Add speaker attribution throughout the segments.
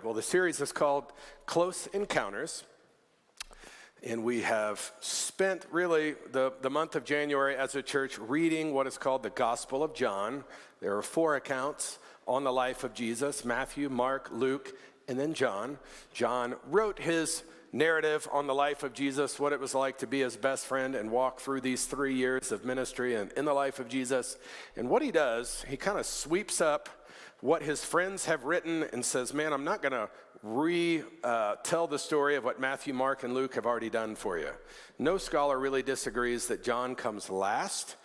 Speaker 1: Well, the series is called Close Encounters, and we have spent really the month of January as a church reading what is called the Gospel of John. There are 4 accounts on the life of Jesus: Matthew, Mark, Luke, and then John. John wrote his narrative on the life of Jesus, what it was like to be his best friend and walk through these 3 years of ministry and in the life of Jesus. And what he does, he kind of sweeps up what his friends have written and says, man, I'm not going to tell the story of what Matthew, Mark, and Luke have already done for you. No scholar really disagrees that John comes last.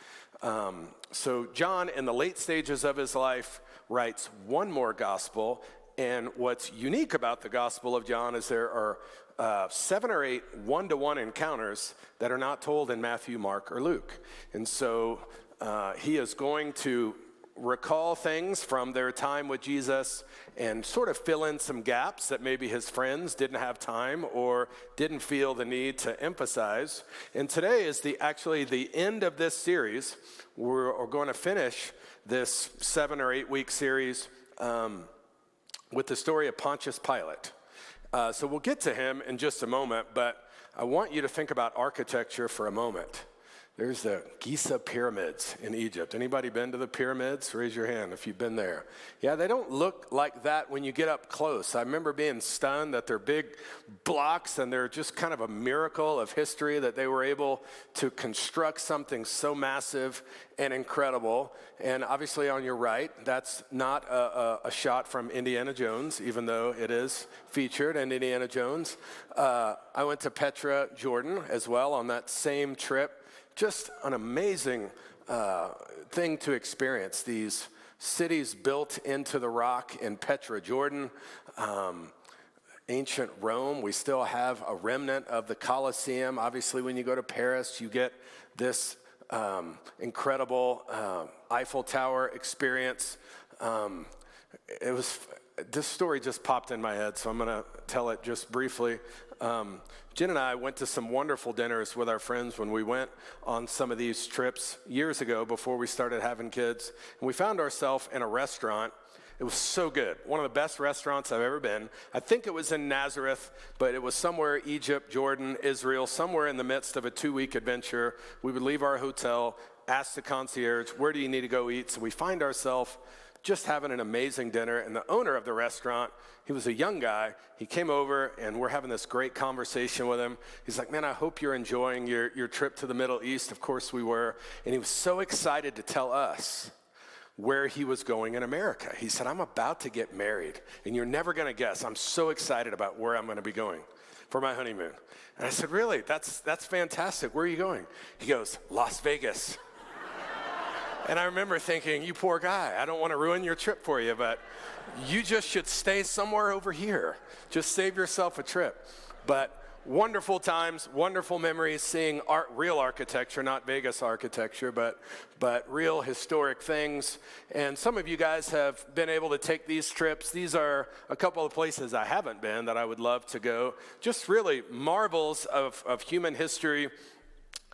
Speaker 1: So John, in the late stages of his life, writes one more gospel. And what's unique about the Gospel of John is there are 7 or 8 one-to-one encounters that are not told in Matthew, Mark, or Luke. And so he is going to recall things from their time with Jesus and sort of fill in some gaps that maybe his friends didn't have time or didn't feel the need to emphasize. And today is actually the end of this series. We're going to finish this 7 or 8 week series with the story of Pontius Pilate. So we'll get to him in just a moment, but I want you to think about architecture for a moment. There's the Giza pyramids in Egypt. Anybody been to the pyramids? Raise your hand if you've been there. Yeah, they don't look like that when you get up close. I remember being stunned that they're big blocks and they're just kind of a miracle of history that they were able to construct something so massive and incredible. And obviously on your right, that's not a shot from Indiana Jones, even though it is featured in Indiana Jones. I went to Petra, Jordan as well on that same trip. Just an amazing thing to experience. These cities built into the rock in Petra, Jordan, ancient Rome. We still have a remnant of the Colosseum. Obviously, when you go to Paris, you get this incredible Eiffel Tower experience. This story just popped in my head, so I'm going to tell it just briefly. Jen and I went to some wonderful dinners with our friends when we went on some of these trips years ago before we started having kids. And we found ourselves in a restaurant. It was so good. One of the best restaurants I've ever been. I think it was in Nazareth, but it was somewhere Egypt, Jordan, Israel, somewhere in the midst of a 2-week adventure. We would leave our hotel, ask the concierge, where do you need to go eat? So we find ourselves just having an amazing dinner, and the owner of the restaurant, he was a young guy. He came over, and we're having this great conversation with him. He's like, man, I hope you're enjoying your trip to the Middle East. Of course we were. And he was so excited to tell us where he was going in America. He said, I'm about to get married, and you're never going to guess. I'm so excited about where I'm going to be going for my honeymoon. And I said, really? That's fantastic. Where are you going? He goes, Las Vegas. And I remember thinking, you poor guy, I don't want to ruin your trip for you, but you just should stay somewhere over here. Just save yourself a trip. But wonderful times, wonderful memories, seeing real architecture, not Vegas architecture, but real historic things. And some of you guys have been able to take these trips. These are a couple of places I haven't been that I would love to go. Just really marvels of human history.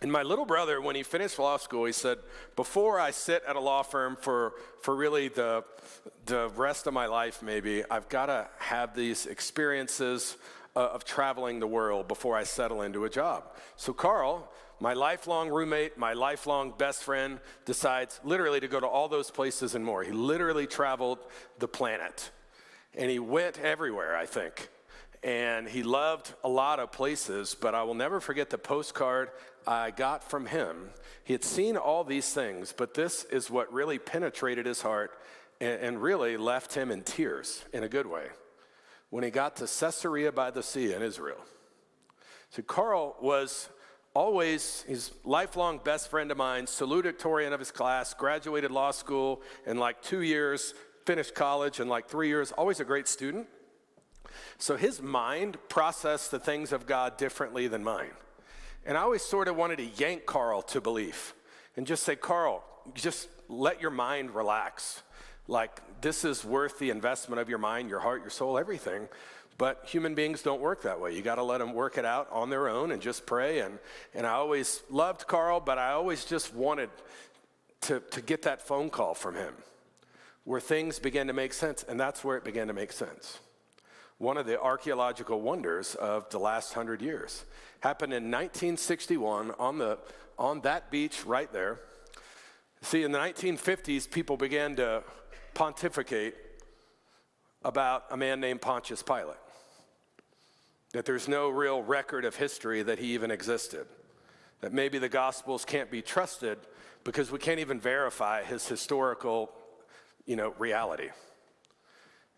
Speaker 1: And my little brother, when he finished law school, he said, before I sit at a law firm for really the rest of my life maybe, I've got to have these experiences of traveling the world before I settle into a job. So Carl, my lifelong roommate, my lifelong best friend, decides literally to go to all those places and more. He literally traveled the planet. And he went everywhere, I think. And he loved a lot of places, but I will never forget the postcard I got from him. He had seen all these things, but this is what really penetrated his heart and really left him in tears in a good way. When he got to Caesarea by the Sea in Israel. So Carl was always his lifelong best friend of mine, salutatorian of his class, graduated law school in like 2 years, finished college in like 3 years, always a great student. So his mind processed the things of God differently than mine. And I always sort of wanted to yank Carl to belief and just say, Carl, just let your mind relax. Like, this is worth the investment of your mind, your heart, your soul, everything. But human beings don't work that way. You got to let them work it out on their own and just pray. And I always loved Carl, but I always just wanted to get that phone call from him where things began to make sense. And that's where it began to make sense. one of the archaeological wonders of the last 100 years. Happened in 1961 on that beach right there. See, in the 1950s, people began to pontificate about a man named Pontius Pilate, that there's no real record of history that he even existed, that maybe the Gospels can't be trusted because we can't even verify his historical, reality.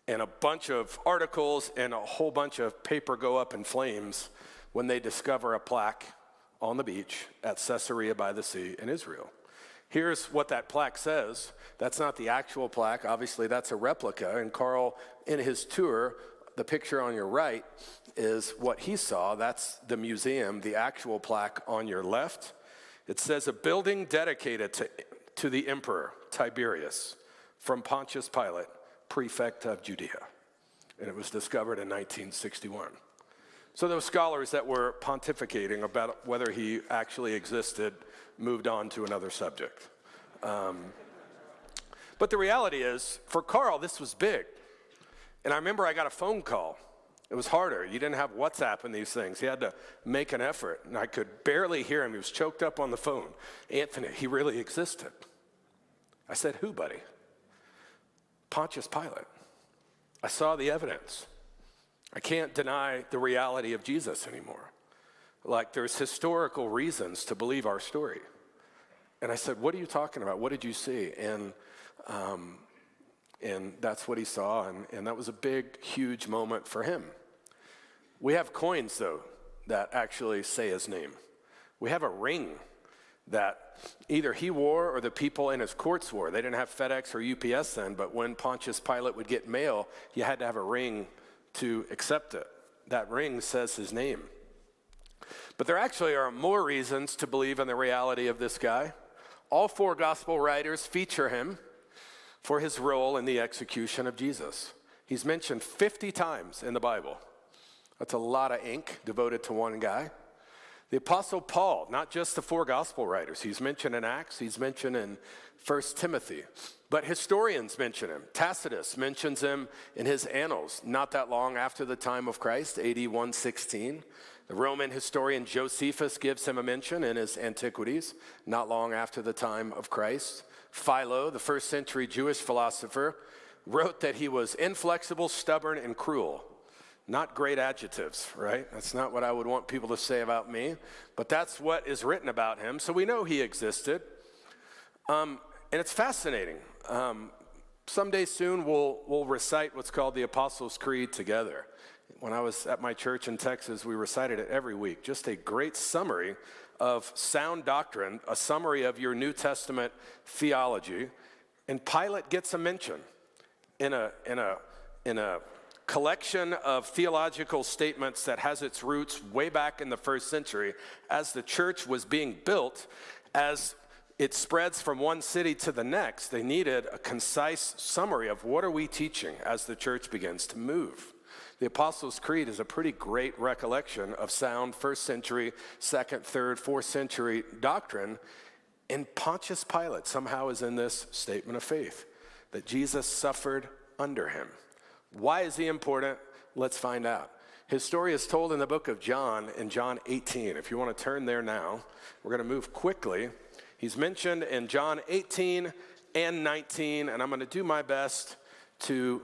Speaker 1: And a bunch of articles and a whole bunch of paper go up in flames when they discover a plaque on the beach at Caesarea by the Sea in Israel. Here's what that plaque says. That's not the actual plaque. Obviously, that's a replica. And Carl, in his tour, the picture on your right is what he saw. That's the museum, the actual plaque on your left. It says, a building dedicated to the emperor, Tiberius, from Pontius Pilate, prefect of Judea. And it was discovered in 1961. So those scholars that were pontificating about whether he actually existed moved on to another subject. But the reality is, for Carl, this was big. And I remember I got a phone call. It was harder. You didn't have WhatsApp and these things. He had to make an effort, and I could barely hear him. He was choked up on the phone. Anthony, he really existed. I said, who, buddy? Pontius Pilate. I saw the evidence. I can't deny the reality of Jesus anymore. Like, there's historical reasons to believe our story. And I said, what are you talking about? What did you see? And that's what he saw, and that was a big, huge moment for him. We have coins, though, that actually say his name. We have a ring that either he wore or the people in his courts wore. They didn't have FedEx or UPS then, but when Pontius Pilate would get mail, you had to have a ring to accept it. That ring says his name. But there actually are more reasons to believe in the reality of this guy. All four gospel writers feature him for his role in the execution of Jesus. He's mentioned 50 times in the Bible. That's a lot of ink devoted to one guy. The Apostle Paul, not just the four gospel writers. He's mentioned in Acts, he's mentioned in 1 Timothy. But historians mention him. Tacitus mentions him in his annals, not that long after the time of Christ, AD 116. The Roman historian Josephus gives him a mention in his Antiquities, not long after the time of Christ. Philo, the first century Jewish philosopher, wrote that he was inflexible, stubborn, and cruel. Not great adjectives, right? That's not what I would want people to say about me, but that's what is written about him, so we know he existed. And it's fascinating. Someday soon we'll recite what's called the Apostles' Creed together. When I was at my church in Texas, we recited it every week. Just a great summary of sound doctrine, a summary of your New Testament theology. And Pilate gets a mention in a collection of theological statements that has its roots way back in the first century. As the church was being built, as it spreads from one city to the next, they needed a concise summary of what are we teaching as the church begins to move. The Apostles' Creed is a pretty great recollection of sound first century, second, third, fourth century doctrine. And Pontius Pilate somehow is in this statement of faith, that Jesus suffered under him. Why is he important? Let's find out. His story is told in the book of John, in John 18. If you want to turn there now, we're going to move quickly. He's mentioned in John 18 and 19, and I'm going to do my best to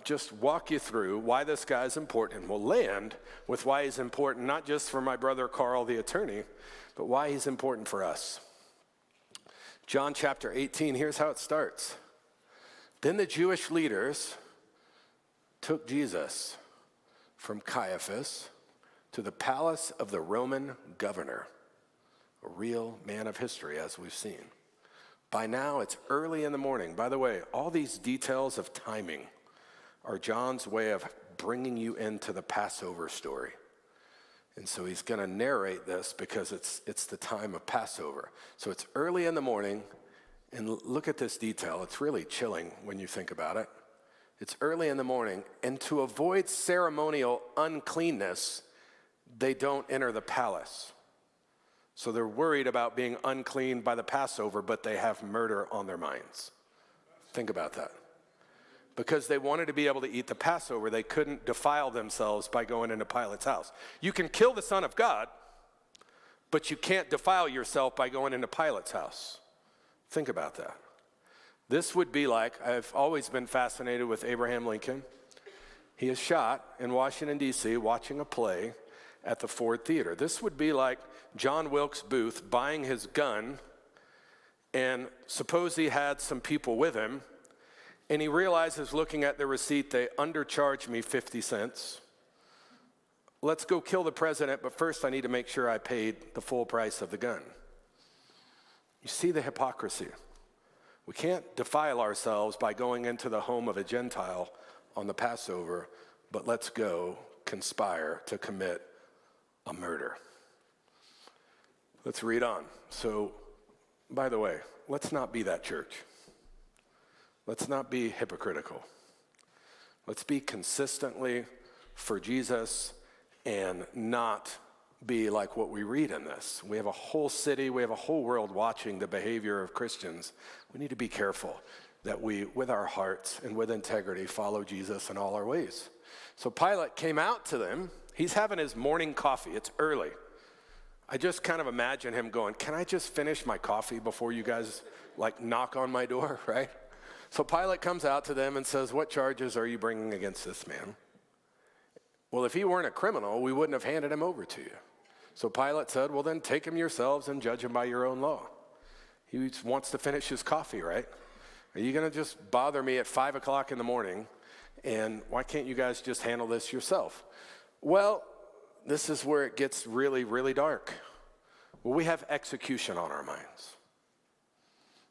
Speaker 1: just walk you through why this guy's important. And we'll land with why he's important, not just for my brother Carl, the attorney, but why he's important for us. John chapter 18, here's how it starts. Then the Jewish leaders took Jesus from Caiaphas to the palace of the Roman governor, a real man of history, as we've seen. By now, it's early in the morning. By the way, all these details of timing are John's way of bringing you into the Passover story. And so he's going to narrate this because it's the time of Passover. So it's early in the morning, and look at this detail. It's really chilling when you think about it. It's early in the morning, and to avoid ceremonial uncleanness, they don't enter the palace. So they're worried about being unclean by the Passover, but they have murder on their minds. Think about that. because they wanted to be able to eat the Passover. They couldn't defile themselves by going into Pilate's house. You can kill the Son of God, but you can't defile yourself by going into Pilate's house. Think about that. This would be like, I've always been fascinated with Abraham Lincoln. He is shot in Washington, D.C., watching a play at the Ford Theater. This would be like John Wilkes Booth buying his gun, and suppose he had some people with him, and he realizes, looking at the receipt, they undercharged me 50 cents. Let's go kill the president, but first I need to make sure I paid the full price of the gun. You see the hypocrisy. We can't defile ourselves by going into the home of a Gentile on the Passover, but let's go conspire to commit a murder. Let's read on. So, by the way, let's not be that church. Let's not be hypocritical. Let's be consistently for Jesus and not be like what we read in this. We have a whole city, we have a whole world watching the behavior of Christians. We need to be careful that we, with our hearts and with integrity, follow Jesus in all our ways. So Pilate came out to them. He's having his morning coffee. It's early. I just kind of imagine him going, can I just finish my coffee before you guys knock on my door, right? So Pilate comes out to them and says, what charges are you bringing against this man? Well, if he weren't a criminal, we wouldn't have handed him over to you. So Pilate said, well, then take him yourselves and judge him by your own law. He wants to finish his coffee, right? Are you going to just bother me at 5 o'clock in the morning? And why can't you guys just handle this yourself? Well, this is where it gets really, really dark. Well, we have execution on our minds.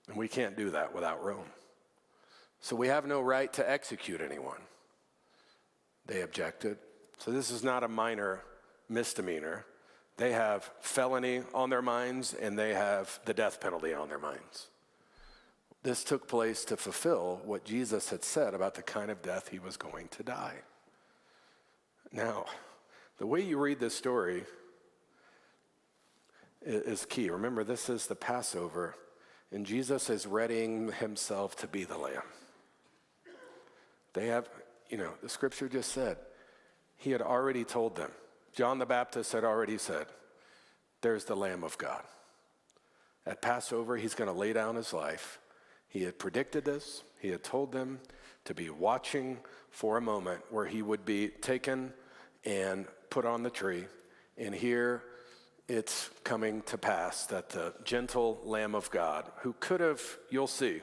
Speaker 1: And we can't do that without Rome. So we have no right to execute anyone. They objected. So this is not a minor misdemeanor. They have felony on their minds, and they have the death penalty on their minds. This took place to fulfill what Jesus had said about the kind of death he was going to die. Now, the way you read this story is key. Remember, this is the Passover, and Jesus is readying himself to be the Lamb. They have, the scripture just said, he had already told them. John the Baptist had already said, there's the Lamb of God. At Passover, he's going to lay down his life. He had predicted this. He had told them to be watching for a moment where he would be taken and put on the tree. And here it's coming to pass that the gentle Lamb of God, who could have, you'll see,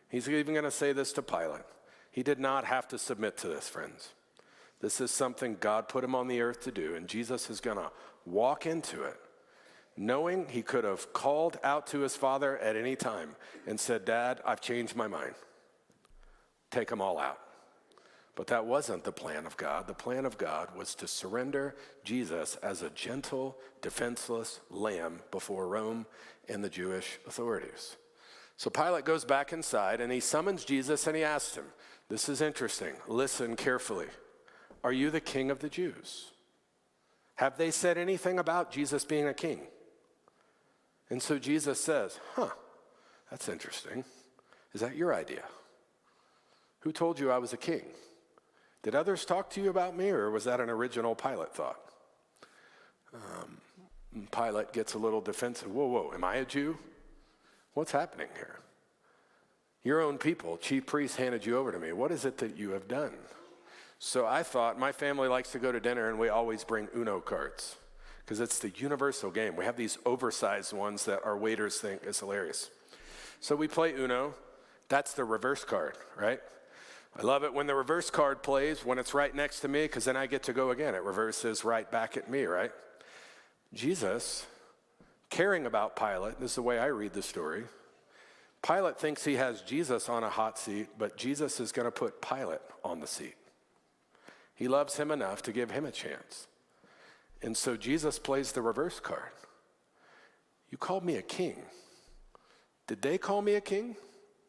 Speaker 1: he's even going to say this to Pilate. He did not have to submit to this, friends. This is something God put him on the earth to do, and Jesus is going to walk into it, knowing he could have called out to his Father at any time and said, Dad, I've changed my mind. Take them all out. But that wasn't the plan of God. The plan of God was to surrender Jesus as a gentle, defenseless lamb before Rome and the Jewish authorities. So Pilate goes back inside, and he summons Jesus, and he asks him, this is interesting. Listen carefully. Are you the king of the Jews? Have they said anything about Jesus being a king? And so Jesus says, that's interesting. Is that your idea? Who told you I was a king? Did others talk to you about me, or was that an original Pilate thought? Pilate gets a little defensive. Whoa, am I a Jew? What's happening here? Your own people, chief priests, handed you over to me. What is it that you have done? So I thought, my family likes to go to dinner, and we always bring Uno cards because it's the universal game. We have these oversized ones that our waiters think is hilarious. So we play Uno. That's the reverse card, right? I love it when the reverse card plays when it's right next to me, because then I get to go again. It reverses right back at me, right? Jesus, caring about Pilate, this is the way I read the story. Pilate thinks he has Jesus on a hot seat, but Jesus is going to put Pilate on the seat. He loves him enough to give him a chance. And so Jesus plays the reverse card. You called me a king. Did they call me a king?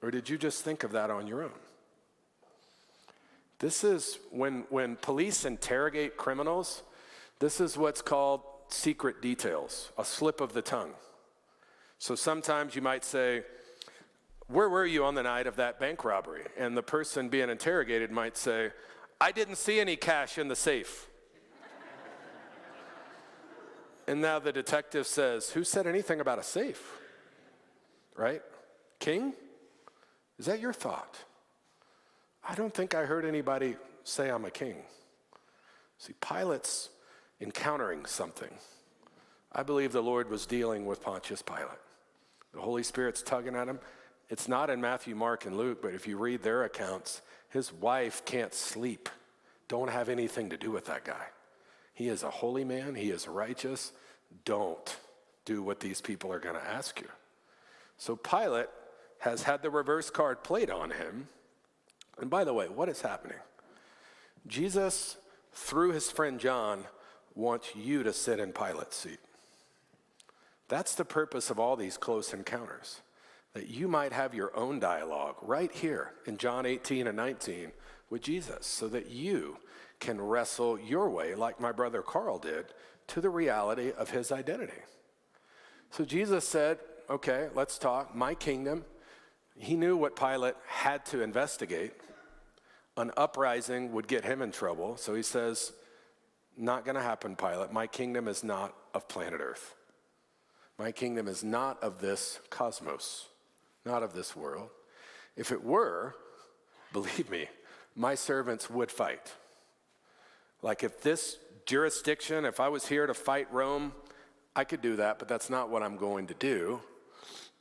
Speaker 1: Or did you just think of that on your own? This is when police interrogate criminals, this is what's called secret details, a slip of the tongue. So sometimes you might say, where were you on the night of that bank robbery? And the person being interrogated might say, I didn't see any cash in the safe. And now the detective says, who said anything about a safe? Right? King? Is that your thought? I don't think I heard anybody say I'm a king. See, Pilate's encountering something. I believe the Lord was dealing with Pontius Pilate. The Holy Spirit's tugging at him. It's not in Matthew, Mark, and Luke, but if you read their accounts, his wife can't sleep. Don't have anything to do with that guy. He is a holy man. He is righteous. Don't do what these people are going to ask you. So Pilate has had the reverse card played on him. And by the way, what is happening? Jesus, through his friend John, wants you to sit in Pilate's seat. That's the purpose of all these close encounters, that you might have your own dialogue right here in John 18 and 19 with Jesus, so that you can wrestle your way, like my brother Carl did, to the reality of his identity. So Jesus said, okay, let's talk. My kingdom. He knew what Pilate had to investigate. An uprising would get him in trouble. So he says, not going to happen, Pilate. My kingdom is not of planet Earth. My kingdom is not of this cosmos, not of this world. If it were, believe me, my servants would fight. Like if this jurisdiction, if I was here to fight Rome, I could do that, but that's not what I'm going to do.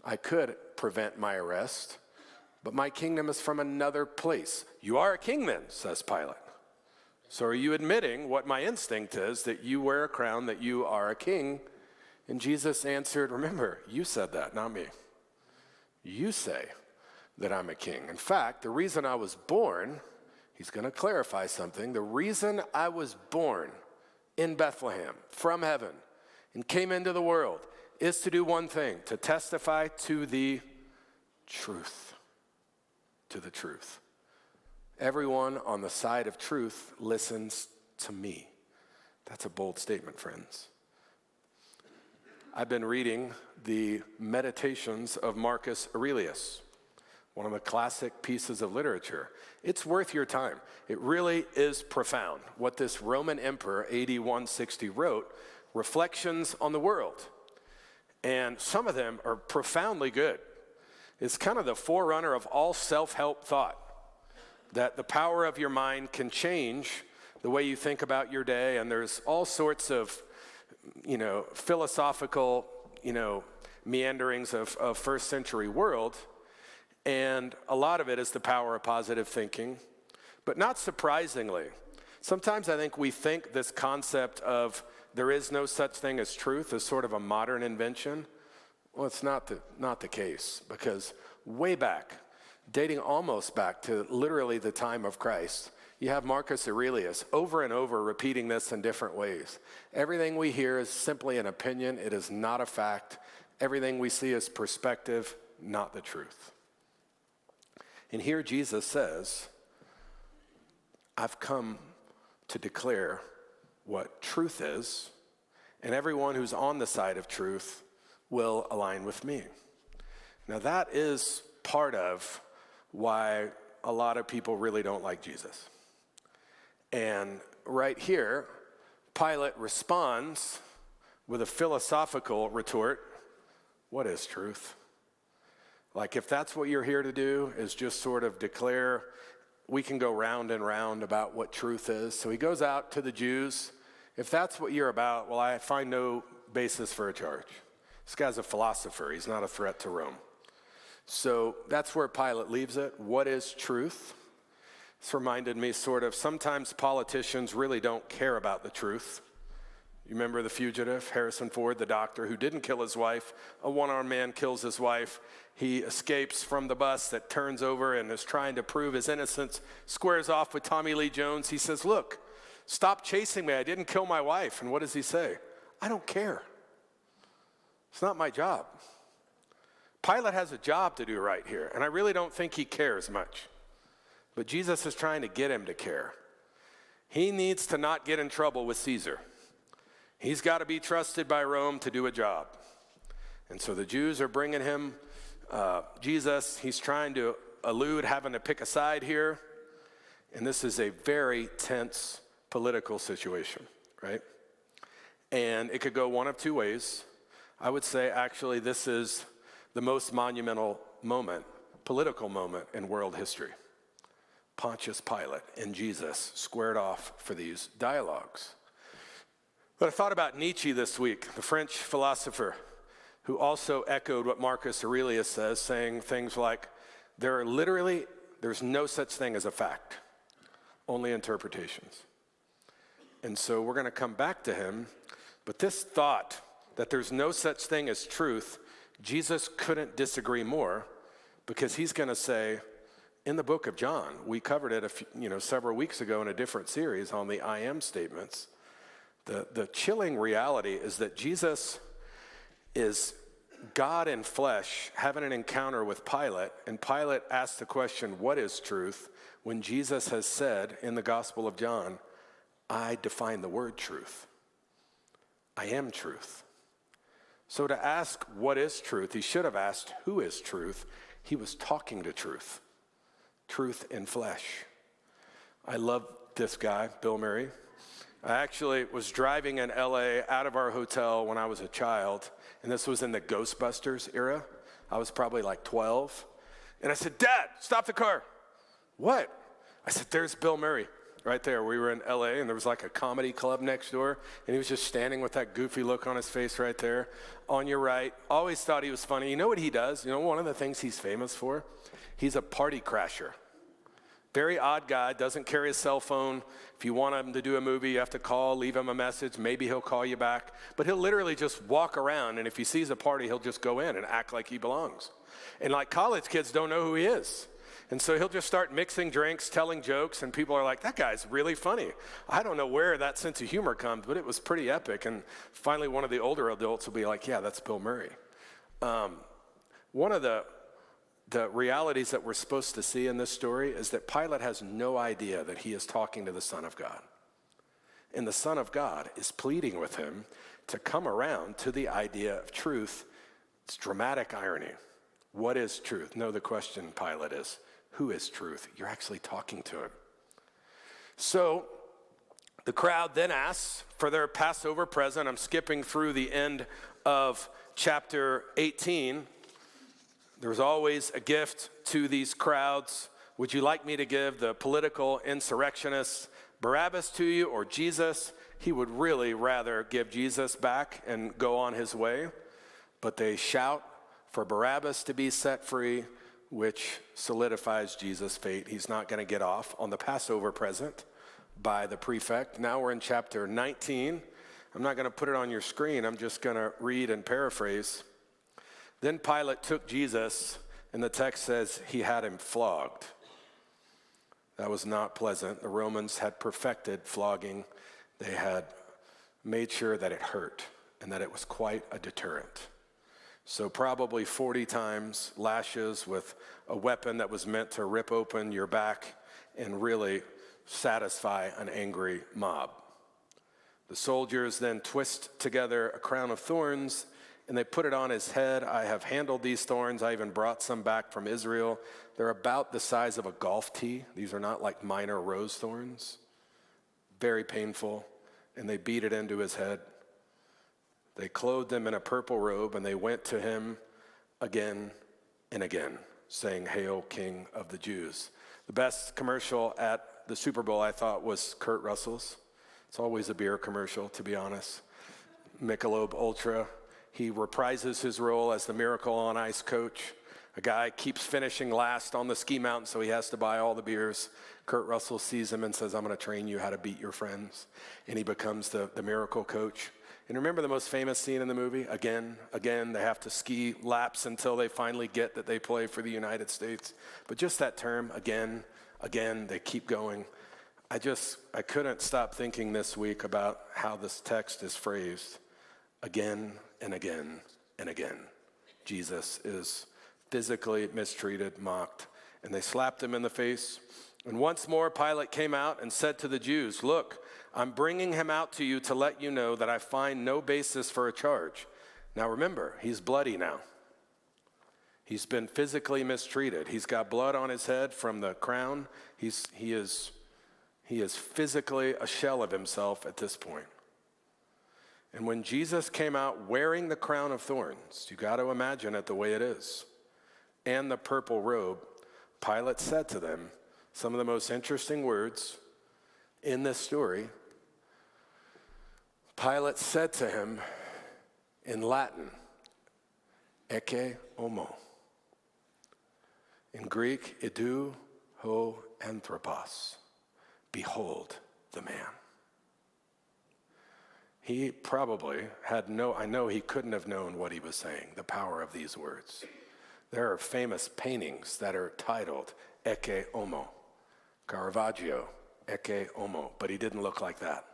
Speaker 1: I could prevent my arrest, but my kingdom is from another place. You are a king then, says Pilate. So are you admitting what my instinct is, that you wear a crown, that you are a king? And Jesus answered, remember, you said that, not me. You say that I'm a king. In fact, the reason I was born, he's going to clarify something. The reason I was born in Bethlehem from heaven and came into the world is to do one thing, to testify to the truth. To the truth. Everyone on the side of truth listens to me. That's a bold statement, friends. I've been reading the Meditations of Marcus Aurelius, one of the classic pieces of literature. It's worth your time. It really is profound. What this Roman emperor, AD 160, wrote, reflections on the world. And some of them are profoundly good. It's kind of the forerunner of all self-help thought, that the power of your mind can change the way you think about your day, and there's all sorts of philosophical, meanderings of first century world. And a lot of it is the power of positive thinking. But not surprisingly, sometimes I think we think this concept of there is no such thing as truth is sort of a modern invention. Well, it's not the case, because way back, dating almost back to literally the time of Christ, you have Marcus Aurelius over and over repeating this in different ways. Everything we hear is simply an opinion. It is not a fact. Everything we see is perspective, not the truth. And here Jesus says, I've come to declare what truth is, and everyone who's on the side of truth will align with me. Now that is part of why a lot of people really don't like Jesus. And right here, Pilate responds with a philosophical retort. What is truth? Like, if that's what you're here to do, is just sort of declare, we can go round and round about what truth is. So he goes out to the Jews. If that's what you're about, well, I find no basis for a charge. This guy's a philosopher. He's not a threat to Rome. So that's where Pilate leaves it. What is truth? This reminded me sort of, sometimes politicians really don't care about the truth. You remember The Fugitive, Harrison Ford, the doctor who didn't kill his wife. A one-armed man kills his wife. He escapes from the bus that turns over and is trying to prove his innocence, squares off with Tommy Lee Jones. He says, look, stop chasing me. I didn't kill my wife. And what does he say? I don't care. It's not my job. Pilate has a job to do right here, and I really don't think he cares much. But Jesus is trying to get him to care. He needs to not get in trouble with Ceder. He's got to be trusted by Rome to do a job. And so the Jews are bringing him Jesus. He's trying to elude having to pick a side here. And this is a very tense political situation, right? And it could go one of two ways. I would say, actually, this is the most monumental moment, political moment in world history. Pontius Pilate and Jesus squared off for these dialogues. But I thought about Nietzsche this week, the French philosopher, who also echoed what Marcus Aurelius says, saying things like, there's no such thing as a fact, only interpretations. And so we're going to come back to him, but this thought that there's no such thing as truth, Jesus couldn't disagree more, because he's going to say, in the book of John, we covered it several weeks ago in a different series on the I am statements. The chilling reality is that Jesus is God in flesh having an encounter with Pilate, and Pilate asks the question, what is truth? When Jesus has said in the Gospel of John, I define the word truth. I am truth. So to ask what is truth, he should have asked who is truth. He was talking to truth. Truth in flesh. I love this guy, Bill Murray. I actually was driving in LA out of our hotel when I was a child, and this was in the Ghostbusters era. I was probably like 12. And I said, Dad, stop the car. What? I said, there's Bill Murray right there. We were in LA, and there was like a comedy club next door, and he was just standing with that goofy look on his face right there. On your right, always thought he was funny. You know what he does? You know one of the things he's famous for? He's a party crasher. Very odd guy, doesn't carry a cell phone. If you want him to do a movie, you have to call, leave him a message. Maybe he'll call you back. But he'll literally just walk around, and if he sees a party, he'll just go in and act like he belongs. And like college kids don't know who he is. And so he'll just start mixing drinks, telling jokes, and people are like, that guy's really funny. I don't know where that sense of humor comes, but it was pretty epic. And finally, one of the older adults will be like, yeah, that's Bill Murray. One of the realities that we're supposed to see in this story is that Pilate has no idea that he is talking to the Son of God. And the Son of God is pleading with him to come around to the idea of truth. It's dramatic irony. What is truth? No, the question, Pilate, is, who is truth? You're actually talking to him. So the crowd then asks for their Passover present. I'm skipping through the end of chapter 18. There's always a gift to these crowds. Would you like me to give the political insurrectionists Barabbas to you or Jesus? He would really rather give Jesus back and go on his way. But they shout for Barabbas to be set free, which solidifies Jesus' fate. He's not going to get off on the Passover present by the prefect. Now we're in chapter 19. I'm not going to put it on your screen. I'm just going to read and paraphrase. Then Pilate took Jesus, and the text says he had him flogged. That was not pleasant. The Romans had perfected flogging. They had made sure that it hurt and that it was quite a deterrent. So probably 40 times lashes with a weapon that was meant to rip open your back and really satisfy an angry mob. The soldiers then twist together a crown of thorns and they put it on his head. I have handled these thorns. I even brought some back from Israel. They're about the size of a golf tee. These are not like minor rose thorns. Very painful. And they beat it into his head. They clothed him in a purple robe, and they went to him again and again, saying, "Hail, King of the Jews." The best commercial at the Super Bowl, I thought, was Kurt Russell's. It's always a beer commercial, to be honest. Michelob Ultra. He reprises his role as the Miracle on Ice coach. A guy keeps finishing last on the ski mountain, so he has to buy all the beers. Kurt Russell sees him and says, "I'm going to train you how to beat your friends." And he becomes the miracle coach. And remember the most famous scene in the movie? Again, they have to ski laps until they finally get that they play for the United States. But just that term, again, they keep going. I couldn't stop thinking this week about how this text is phrased. Again and again and again. Jesus is physically mistreated, mocked, and they slapped him in the face. And once more Pilate came out and said to the Jews, "Look, I'm bringing him out to you to let you know that I find no basis for a charge." Now remember, he's bloody now. He's been physically mistreated. He's got blood on his head from the crown. He is physically a shell of himself at this point. And when Jesus came out wearing the crown of thorns, you got to imagine it the way it is, and the purple robe, Pilate said to them some of the most interesting words in this story. Pilate said to him in Latin, Ecce homo. In Greek, idou ho anthropos. Behold the man. He probably I know he couldn't have known what he was saying, the power of these words. There are famous paintings that are titled Ecce homo. Caravaggio, Ecce homo. But he didn't look like that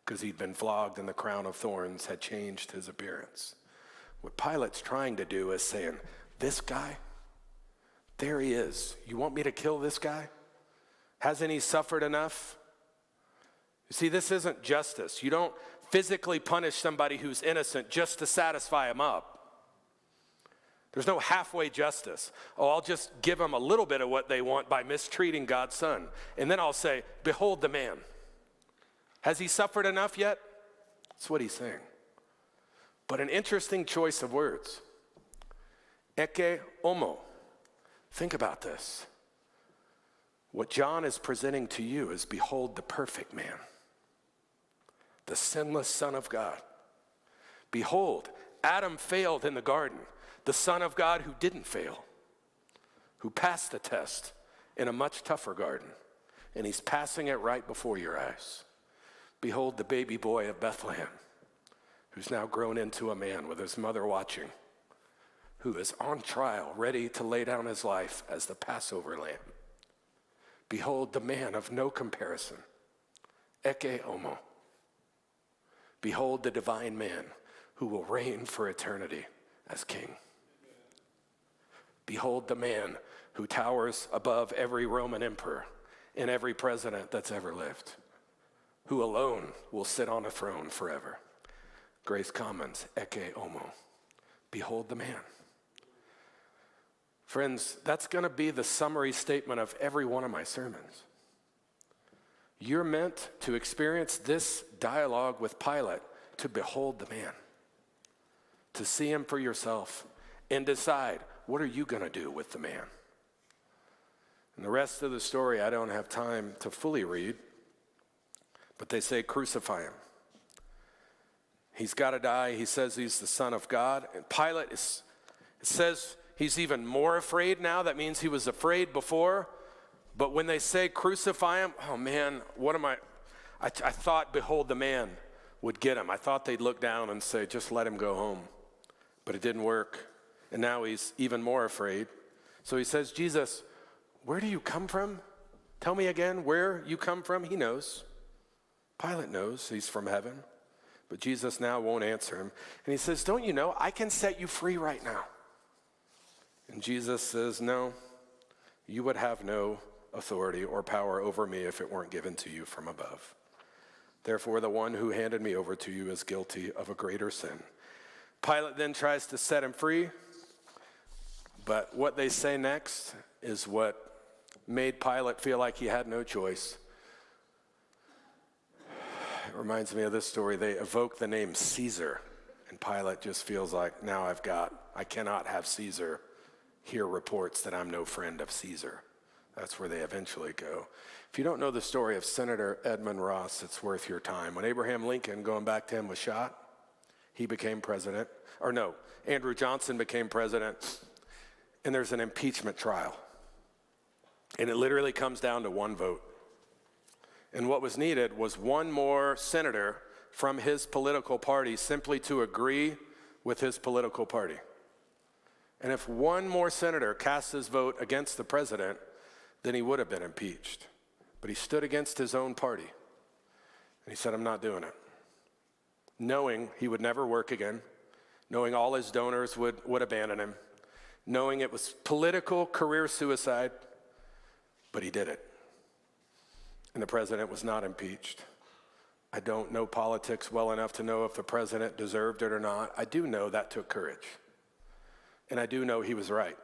Speaker 1: because he'd been flogged and the crown of thorns had changed his appearance. What Pilate's trying to do is saying, this guy, there he is. You want me to kill this guy? Hasn't he suffered enough? You see, this isn't justice. You don't physically punish somebody who's innocent just to satisfy him up. There's no halfway justice. Oh, I'll just give them a little bit of what they want by mistreating God's son. And then I'll say, behold the man. Has he suffered enough yet? That's what he's saying. But an interesting choice of words. Ecce homo. Think about this. What John is presenting to you is, behold the perfect man, the sinless Son of God. Behold, Adam failed in the garden. The Son of God who didn't fail, who passed the test in a much tougher garden, and he's passing it right before your eyes. Behold the baby boy of Bethlehem, who's now grown into a man with his mother watching, who is on trial, ready to lay down his life as the Passover lamb. Behold the man of no comparison, Ecce homo. Behold the divine man who will reign for eternity as king. Behold the man who towers above every Roman emperor and every president that's ever lived, who alone will sit on a throne forever. Grace Commons, Ecce homo. Behold the man. Friends, that's going to be the summary statement of every one of my sermons. You're meant to experience this dialogue with Pilate to behold the man, to see him for yourself and decide, what are you going to do with the man? And the rest of the story I don't have time to fully read, but they say crucify him. He's got to die. He says he's the Son of God. And Pilate, it says he's even more afraid now. That means he was afraid before. But when they say crucify him, oh man, what am I thought behold the man would get him. I thought they'd look down and say, just let him go home. But it didn't work. And now he's even more afraid. So he says, Jesus, where do you come from? Tell me again where you come from. He knows. Pilate knows he's from heaven. But Jesus now won't answer him. And he says, don't you know, I can set you free right now. And Jesus says, no, you would have no authority or power over me if it weren't given to you from above. Therefore, the one who handed me over to you is guilty of a greater sin. Pilate then tries to set him free. But what they say next is what made Pilate feel like he had no choice. It reminds me of this story. They evoke the name Ceder, and Pilate just feels like, now I cannot have Caesar hear reports that I'm no friend of Caesar. That's where they eventually go. If you don't know the story of Senator Edmund Ross, it's worth your time. When Abraham Lincoln, going back to him, was shot, he became president. Andrew Johnson became president. And there's an impeachment trial. And it literally comes down to one vote. And what was needed was one more senator from his political party simply to agree with his political party. And if one more senator cast his vote against the president, then he would have been impeached. But he stood against his own party. And he said, I'm not doing it. Knowing he would never work again, knowing all his donors would abandon him, knowing it was political career suicide, but he did it. And the president was not impeached. I don't know politics well enough to know if the president deserved it or not. I do know that took courage. And I do know he was right.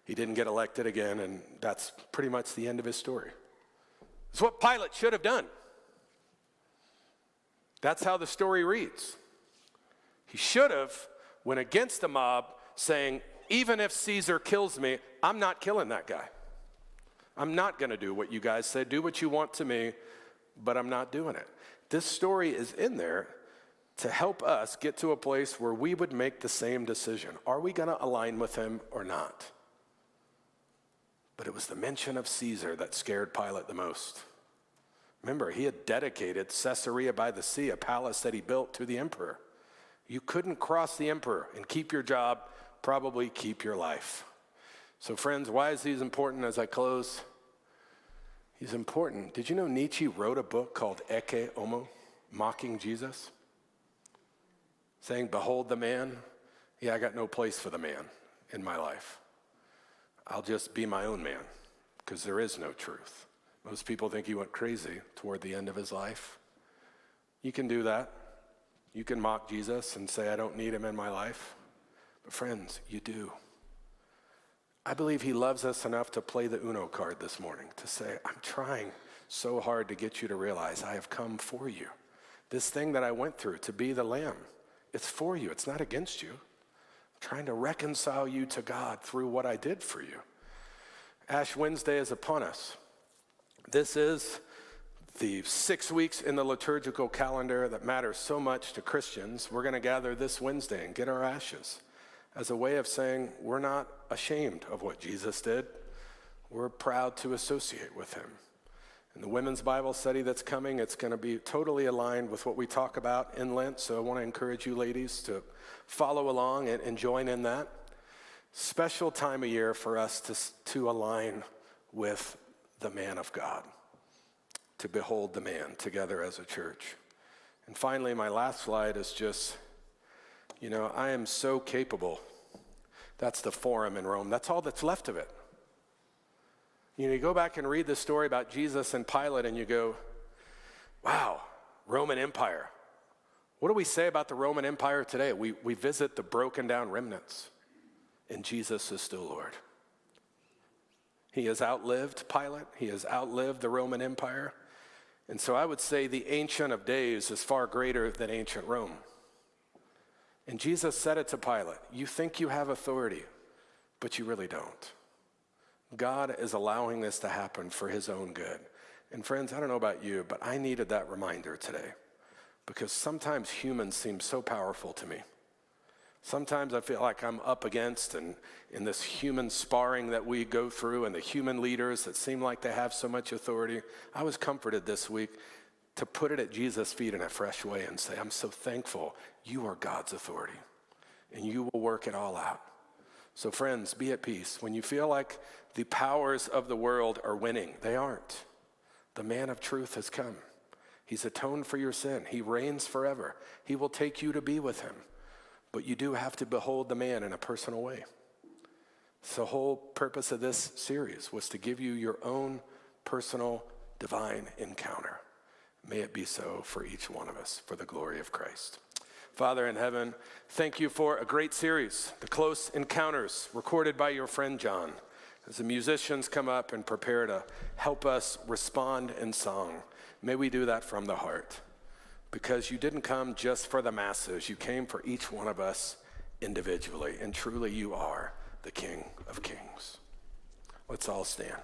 Speaker 1: He didn't get elected again, and that's pretty much the end of his story. It's what Pilate should have done. That's how the story reads. He should have went against the mob saying, even if Caesar kills me, I'm not killing that guy. I'm not going to do what you guys said. Do what you want to me, but I'm not doing it. This story is in there to help us get to a place where we would make the same decision. Are we going to align with him or not? But it was the mention of Caesar that scared Pilate the most. Remember, he had dedicated Caesarea by the Sea, a palace that he built, to the emperor. You couldn't cross the emperor and keep your job, probably keep your life. So friends, why is he important as I close? He's important. Did you know Nietzsche wrote a book called Ecce Homo, mocking Jesus? Saying, behold the man. Yeah, I got no place for the man in my life. I'll just be my own man, because there is no truth. Most people think he went crazy toward the end of his life. You can do that. You can mock Jesus and say, I don't need him in my life. But friends, you do. I believe he loves us enough to play the Uno card this morning, to say, I'm trying so hard to get you to realize I have come for you. This thing that I went through to be the lamb, it's for you. It's not against you. Trying to reconcile you to God through what I did for you. Ash Wednesday is upon us. This is the 6 weeks in the liturgical calendar that matters so much to Christians. We're going to gather this Wednesday and get our ashes as a way of saying we're not ashamed of what Jesus did. We're proud to associate with him. In the women's Bible study that's coming, it's going to be totally aligned with what we talk about in Lent. So I want to encourage you ladies to follow along and join in that. Special time of year for us to align with the man of God, to behold the man together as a church. And finally, my last slide is just, I am so capable. That's the Forum in Rome. That's all that's left of it. You go back and read the story about Jesus and Pilate and you go, wow, Roman Empire. What do we say about the Roman Empire today? We visit the broken down remnants, and Jesus is still Lord. He has outlived Pilate. He has outlived the Roman Empire. And so I would say the Ancient of Days is far greater than ancient Rome. And Jesus said it to Pilate, you think you have authority, but you really don't. God is allowing this to happen for his own good. And friends, I don't know about you, but I needed that reminder today, because sometimes humans seem so powerful to me. Sometimes I feel like I'm up against and in this human sparring that we go through and the human leaders that seem like they have so much authority. I was comforted this week to put it at Jesus' feet in a fresh way and say, I'm so thankful you are God's authority and you will work it all out. So friends, be at peace. When you feel like the powers of the world are winning, they aren't. The man of truth has come. He's atoned for your sin. He reigns forever. He will take you to be with him. But you do have to behold the man in a personal way. So the whole purpose of this series was to give you your own personal divine encounter. May it be so for each one of us, for the glory of Christ. Father in heaven, thank you for a great series, The Close Encounters, recorded by your friend John. As the musicians come up and prepare to help us respond in song, may we do that from the heart. Because you didn't come just for the masses, you came for each one of us individually, and truly you are the King of Kings. Let's all stand.